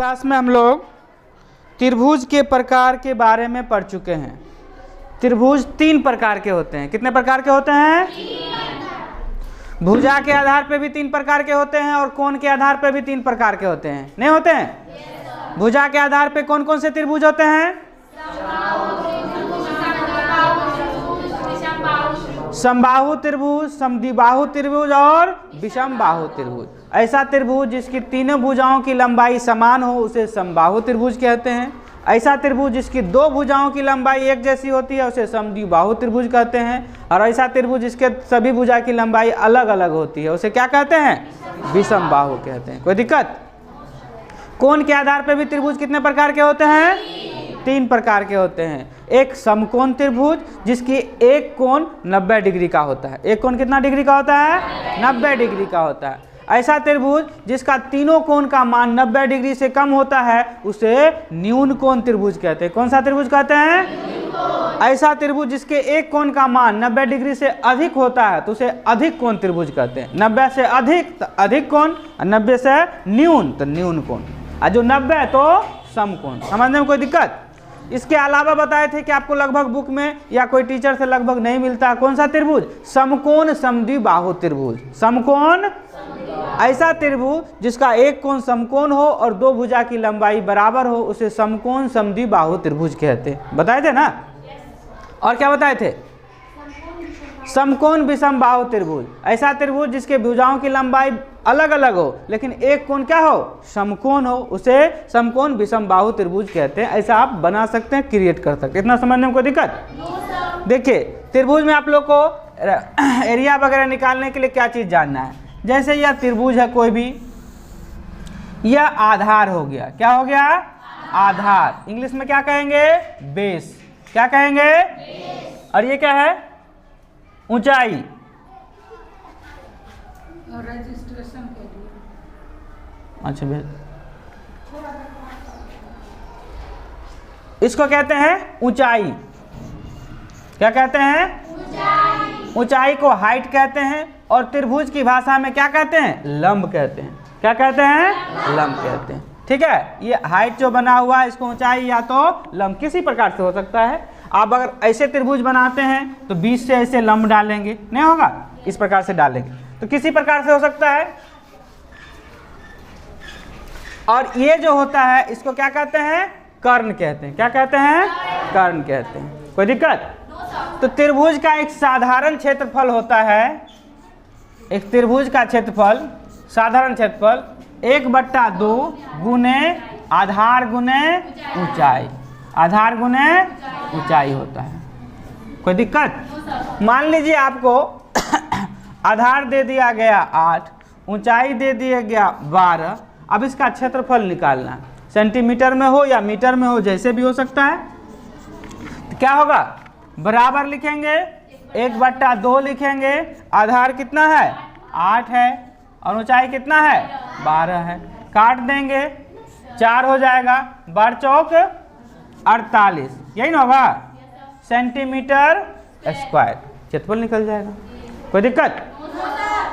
Class में हम लोग त्रिभुज के प्रकार के बारे में पढ़ चुके हैं। त्रिभुज 3 प्रकार के होते हैं। कितने प्रकार के होते हैं? भुजा के आधार पे भी 3 प्रकार के होते हैं और कोण के आधार पे भी 3 प्रकार के होते हैं। नहीं होते हैं? भुजा के आधार पे कौन कौन से त्रिभुज होते हैं? समबाहु त्रिभुज, समद्विबाहु त्रिभुज और विषम बाहु त्रिभुज। ऐसा त्रिभुज जिसकी तीनों भुजाओं की लंबाई समान हो उसे समबाहु त्रिभुज कहते हैं। ऐसा त्रिभुज जिसकी 2 भुजाओं की लंबाई एक जैसी होती है उसे समद्विबाहु त्रिभुज कहते हैं। और ऐसा त्रिभुज जिसके सभी भुजा की लंबाई अलग अलग होती है उसे क्या कहते हैं? विषम बाहु कहते हैं। कोई दिक्कत? कोण के आधार पर भी त्रिभुज कितने प्रकार के होते हैं? 3 प्रकार के होते हैं। एक समकोण त्रिभुज जिसकी एक कोण 90 डिग्री का होता है। एक कोण कितना डिग्री का होता है? 90 डिग्री का होता है। ऐसा त्रिभुज जिसका तीनों कोण का मान 90 डिग्री से कम होता है उसे न्यून कोण त्रिभुज कहते हैं। कौन सा त्रिभुज कहते हैं? ऐसा त्रिभुज जिसके एक कोण का मान 90 डिग्री से अधिक होता है तो उसे अधिक कोण त्रिभुज कहते हैं। 90 से अधिक तो अधिक कोण और 90 से न्यून तो न्यून कोण, और जो 90 है तो समकोण। समझने में कोई दिक्कत? इसके अलावा बताए थे कि आपको लगभग बुक में या कोई टीचर से लगभग नहीं मिलता कौन सा त्रिभुज? समकोण समद्विबाहु त्रिभुज। समकोण ऐसा त्रिभुज जिसका एक कोण समकोण हो और 2 भुजा की लंबाई बराबर हो उसे समकोण समद्विबाहु त्रिभुज कहते हैं। बताए थे ना? और क्या बताए थे? समकोण विषम बाहु त्रिभुज। ऐसा त्रिभुज जिसके भुजाओं की लंबाई अलग अलग हो लेकिन एक कोण क्या हो? समकोण हो उसे समकोण विषम बाहु त्रिभुज कहते हैं। ऐसा आप बना सकते हैं, क्रिएट कर सकते हैं। इतना समझने में कोई दिक्कत? देखिए त्रिभुज में आप लोग को एरिया वगैरह निकालने के लिए क्या चीज जानना है? जैसे यह त्रिभुज है कोई भी, यह आधार हो गया। क्या हो गया? आधार। इंग्लिश में क्या कहेंगे? बेस। क्या कहेंगे? और ये क्या है? ऊंचाई। और रजिस्ट्रेशन के लिए अच्छा भेज। इसको कहते हैं ऊंचाई। क्या कहते हैं? ऊंचाई। ऊंचाई को हाइट कहते हैं और त्रिभुज की भाषा में क्या कहते हैं? लंब कहते हैं। क्या कहते हैं? लंब कहते हैं। ठीक है, ये हाइट जो बना हुआ है इसको ऊंचाई या तो लंब किसी प्रकार से हो सकता है। आप अगर ऐसे त्रिभुज बनाते हैं तो बीच से ऐसे लंब डालेंगे, नहीं होगा? इस प्रकार से डालेंगे तो किसी प्रकार से हो सकता है। और ये जो होता है इसको क्या कहते हैं? कर्ण कहते हैं। क्या कहते हैं? कर्ण कहते हैं। कोई दिक्कत? तो त्रिभुज का एक साधारण क्षेत्रफल होता है। एक त्रिभुज का क्षेत्रफल, साधारण क्षेत्रफल 1/2 गुने आधार गुने ऊंचाई। आधार गुने ऊंचाई होता है। कोई दिक्कत? मान लीजिए आपको आधार दे दिया गया 8, ऊंचाई दे दिया गया 12। अब इसका क्षेत्रफल निकालना, सेंटीमीटर में हो या मीटर में हो, जैसे भी हो सकता है। तो क्या होगा? बराबर लिखेंगे, 1/2 लिखेंगे। आधार कितना है? 8 है और ऊंचाई कितना है? 12 है। काट देंगे, 4 हो जाएगा। 12 चौक 48, यही ना होगा? सेंटीमीटर स्क्वायर क्षेत्रफल निकल जाएगा। कोई दिक्कत?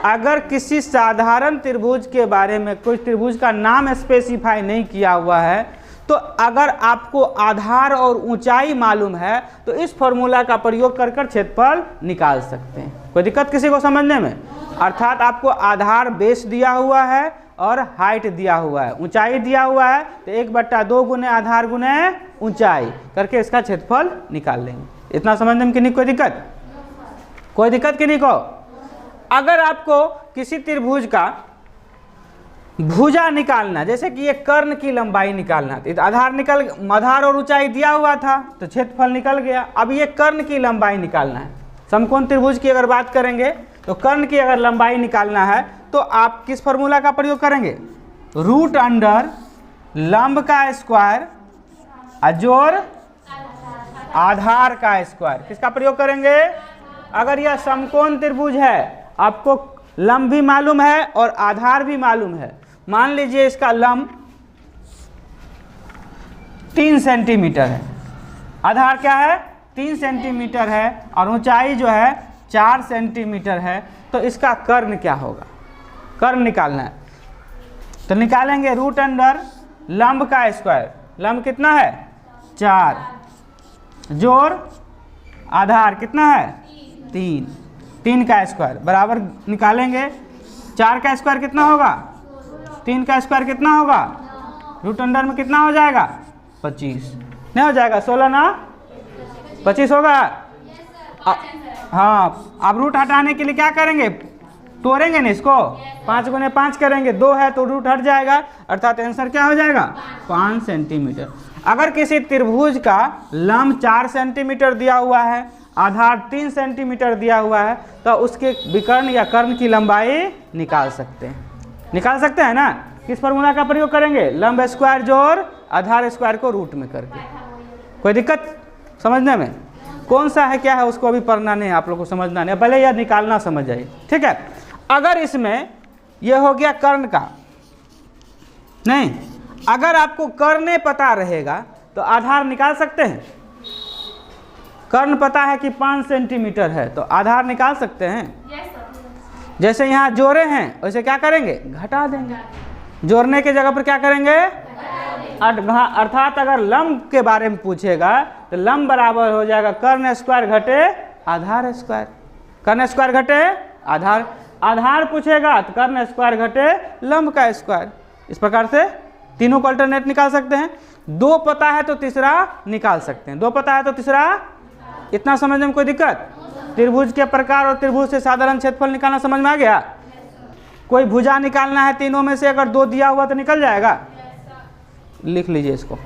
अगर किसी साधारण त्रिभुज के बारे में कोई त्रिभुज का नाम स्पेसिफाई नहीं किया हुआ है तो अगर आपको आधार और ऊंचाई मालूम है तो इस फॉर्मूला का प्रयोग कर कर क्षेत्रफल निकाल सकते हैं। कोई दिक्कत किसी को समझने में? अर्थात आपको आधार बेस दिया हुआ है और हाइट दिया हुआ है, ऊंचाई दिया हुआ है तो 1/2 गुने आधार गुने ऊंचाई करके इसका क्षेत्रफल निकाल लेंगे। इतना समझने में किन्हीं कोई दिक्कत? कोई दिक्कत किन्हीं को? अगर आपको किसी त्रिभुज का भुजा निकालना, जैसे कि ये कर्ण की लंबाई निकालना, तो आधार और ऊंचाई दिया हुआ था तो क्षेत्रफल निकल गया। अब ये कर्ण की लंबाई निकालना है। समकोण त्रिभुज की अगर बात करेंगे तो कर्ण की अगर लंबाई निकालना है तो आप किस फॉर्मूला का प्रयोग करेंगे? √अंडर लंब का स्क्वायर जोड़ आधार का स्क्वायर। किसका प्रयोग करेंगे? अगर यह समकोण त्रिभुज है, आपको लंब भी मालूम है और आधार भी मालूम है। मान लीजिए इसका लंब 3 सेंटीमीटर है, आधार क्या है? 3 सेंटीमीटर है और ऊंचाई जो है 4 सेंटीमीटर है। तो इसका कर्ण क्या होगा? कर्ण निकालना है तो निकालेंगे √अंडर लंब का स्क्वायर, लंब कितना है 4, जोड़ आधार कितना है 3, 3 का स्क्वायर बराबर निकालेंगे। 4 का स्क्वायर कितना होगा, 3 का स्क्वायर कितना होगा, रूट अंडर में कितना हो जाएगा 25, नहीं हो जाएगा 16 ना 25 होगा। हाँ, अब रूट हटाने के लिए क्या करेंगे, तोड़ेंगे ना इसको, 5 गुने 5 करेंगे, 2 है तो रूट हट जाएगा, अर्थात आंसर क्या हो जाएगा 5 सेंटीमीटर। अगर किसी त्रिभुज का लंब 4 सेंटीमीटर दिया हुआ है, आधार 3 सेंटीमीटर दिया हुआ है, तो उसके विकर्ण या कर्ण की लंबाई निकाल सकते हैं, निकाल सकते हैं ना। किस फॉर्मूला का प्रयोग करेंगे, लंब स्क्वायर जोड़ आधार स्क्वायर को रूट में करके। कोई दिक्कत समझने में, कौन सा है क्या है उसको अभी पढ़ना नहीं है, आप लोग को समझना नहीं, पहले यह निकालना समझ जाइए, ठीक है। अगर इसमें यह हो गया कर्ण का, नहीं, अगर आपको कर्ण पता रहेगा तो आधार निकाल सकते हैं। कर्ण पता है कि 5 सेंटीमीटर है तो आधार निकाल सकते हैं। जैसे यहाँ जोड़े हैं वैसे क्या करेंगे, घटा देंगे, जोड़ने के जगह पर क्या करेंगे, अर्थात अगर लंब के बारे में पूछेगा तो लंब बराबर हो जाएगा कर्ण स्क्वायर घटे आधार स्क्वायर, कर्ण स्क्वायर घटे आधार, आधार पूछेगा तो कर्ण स्क्वायर घटे लंब का स्क्वायर। इस प्रकार से तीनों को अल्टरनेट निकाल सकते हैं। 2 पता है तो तीसरा निकाल सकते हैं, 2 पता है तो तीसरा, इतना समझने में कोई दिक्कत। त्रिभुज के प्रकार और त्रिभुज से साधारण क्षेत्रफल निकालना समझ में आ गया। कोई भुजा निकालना है तीनों में से, अगर 2 दिया हुआ तो निकल जाएगा, लिख लीजिए इसको।